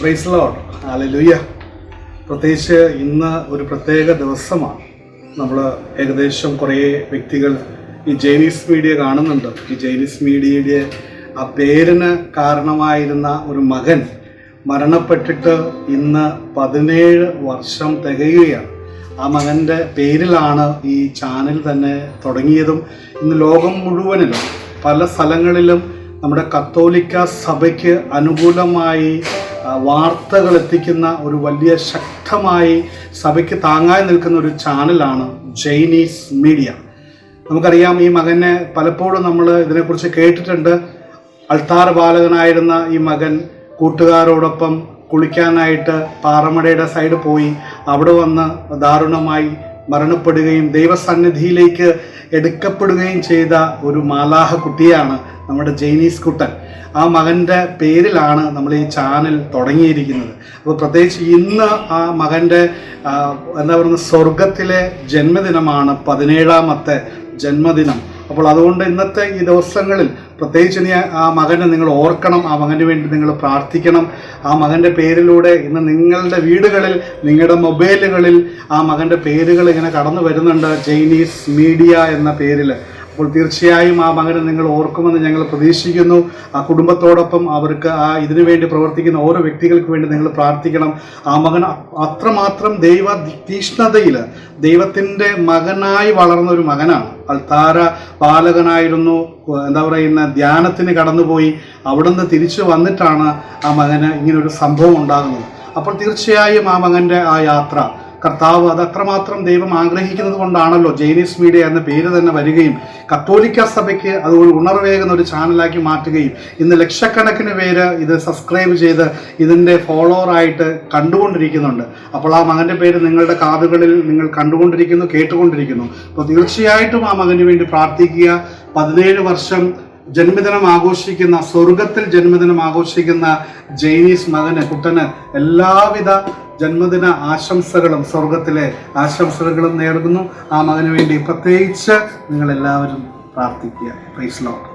Praise Lord, hallelujah. പ്രത്യേകിച്ച് ഇന്ന് ഒരു പ്രത്യേക ദിവസമാണ്. നമ്മൾ ഏകദേശം കുറേ വ്യക്തികൾ ഈ ജൈനീസ് മീഡിയ കാണുന്നുണ്ട്. ഈ ജൈനീസ് മീഡിയയുടെ ആ പേരിന് കാരണമായിരുന്ന ഒരു മകൻ മരണപ്പെട്ടിട്ട് ഇന്ന് 17 വർഷം തികയുകയാണ്. ആ മകൻ്റെ പേരിലാണ് ഈ ചാനൽ തന്നെ തുടങ്ങിയതും ഇന്ന് ലോകം മുഴുവനിലും പല സ്ഥലങ്ങളിലും നമ്മുടെ കത്തോലിക്ക സഭയ്ക്ക് അനുകൂലമായി വാർത്തകൾ എത്തിക്കുന്ന ഒരു വലിയ ശക്തമായി സഭയ്ക്ക് താങ്ങായി നിൽക്കുന്ന ഒരു ചാനലാണ് ജൈനീസ് മീഡിയ. നമുക്കറിയാം, ഈ മകനെ പലപ്പോഴും നമ്മൾ ഇതിനെക്കുറിച്ച് കേട്ടിട്ടുണ്ട്. അൾത്താര ബാലകനായിരുന്ന ഈ മകൻ കൂട്ടുകാരോടൊപ്പം കുളിക്കാനായിട്ട് പാറമടയുടെ സൈഡ് പോയി അവിടെ വന്ന് ദാരുണമായി മരണപ്പെടുകയും ദൈവസന്നിധിയിലേക്ക് എടുക്കപ്പെടുകയും ചെയ്ത ഒരു മാലാഹ കുട്ടിയാണ് നമ്മുടെ ജൈനീസ് കുട്ടൻ. ആ മകൻ്റെ പേരിലാണ് നമ്മൾ ഈ ചാനൽ തുടങ്ങിയിരിക്കുന്നത്. അപ്പോൾ പ്രത്യേകിച്ച് ഇന്ന് ആ മകൻ്റെ സ്വർഗത്തിലെ ജന്മദിനമാണ്, 17ാമത്തെ ജന്മദിനം. അപ്പോൾ അതുകൊണ്ട് ഇന്നത്തെ ഈ ദിവസങ്ങളിൽ പ്രത്യേകിച്ച് ഇനി ആ മകനെ നിങ്ങൾ ഓർക്കണം, ആ മകന് വേണ്ടി നിങ്ങൾ പ്രാർത്ഥിക്കണം. ആ മകൻ്റെ പേരിലൂടെ ഇന്ന് നിങ്ങളുടെ വീടുകളിൽ, നിങ്ങളുടെ മൊബൈലുകളിൽ ആ മകൻ്റെ പേരുകൾ ഇങ്ങനെ കടന്നു വരുന്നുണ്ട്, ജൈനീസ് മീഡിയ എന്ന പേരിൽ. അപ്പോൾ തീർച്ചയായും ആ മകനെ നിങ്ങൾ ഓർക്കുമെന്ന് ഞങ്ങൾ പ്രതീക്ഷിക്കുന്നു. ആ കുടുംബത്തോടൊപ്പം അവർക്ക് ഇതിനു വേണ്ടി പ്രവർത്തിക്കുന്ന ഓരോ വ്യക്തികൾക്ക് വേണ്ടി നിങ്ങൾ പ്രാർത്ഥിക്കണം. ആ മകൻ അത്രമാത്രം ദൈവ തീഷ്ണതയിൽ ദൈവത്തിൻ്റെ മകനായി വളർന്ന ഒരു മകനാണ്. അൾത്താര ബാലകനായിരുന്നു, ധ്യാനത്തിന് കടന്നുപോയി അവിടുന്ന് തിരിച്ചു വന്നിട്ടാണ് ആ മകന് ഇങ്ങനൊരു സംഭവം ഉണ്ടാകുന്നത്. അപ്പോൾ തീർച്ചയായും ആ മകൻ്റെ ആ യാത്ര കർത്താവ് അത് അത്രമാത്രം ദൈവം ആഗ്രഹിക്കുന്നത് കൊണ്ടാണല്ലോ ജൈനീസ് മീഡിയ എന്ന പേര് തന്നെ വരികയും കത്തോലിക്ക സഭയ്ക്ക് അത് ഒരു ഉണർവേകുന്ന ഒരു ചാനലാക്കി മാറ്റുകയും ഇന്ന് ലക്ഷക്കണക്കിന് പേര് ഇത് സബ്സ്ക്രൈബ് ചെയ്ത് ഇതിൻ്റെ ഫോളോവറായിട്ട് കണ്ടുകൊണ്ടിരിക്കുന്നുണ്ട്. അപ്പോൾ ആ മകൻ്റെ പേര് നിങ്ങളുടെ കാതുകളിൽ നിങ്ങൾ കണ്ടുകൊണ്ടിരിക്കുന്നു, കേട്ടുകൊണ്ടിരിക്കുന്നു. അപ്പോൾ തീർച്ചയായിട്ടും ആ മകന് വേണ്ടി പ്രാർത്ഥിക്കുക. 17 വർഷം ജന്മദിനം ആഘോഷിക്കുന്ന, സ്വർഗത്തിൽ ജന്മദിനം ആഘോഷിക്കുന്ന ജൈനീസ് കുട്ടന് എല്ലാവിധ ജന്മദിന ആശംസകളും, സ്വർഗത്തിലെ ആശംസകളും നേർന്നു. ആ മകന് വേണ്ടി പ്രത്യേകിച്ച് നിങ്ങളെല്ലാവരും പ്രാർത്ഥിക്കുക. Praise Lord.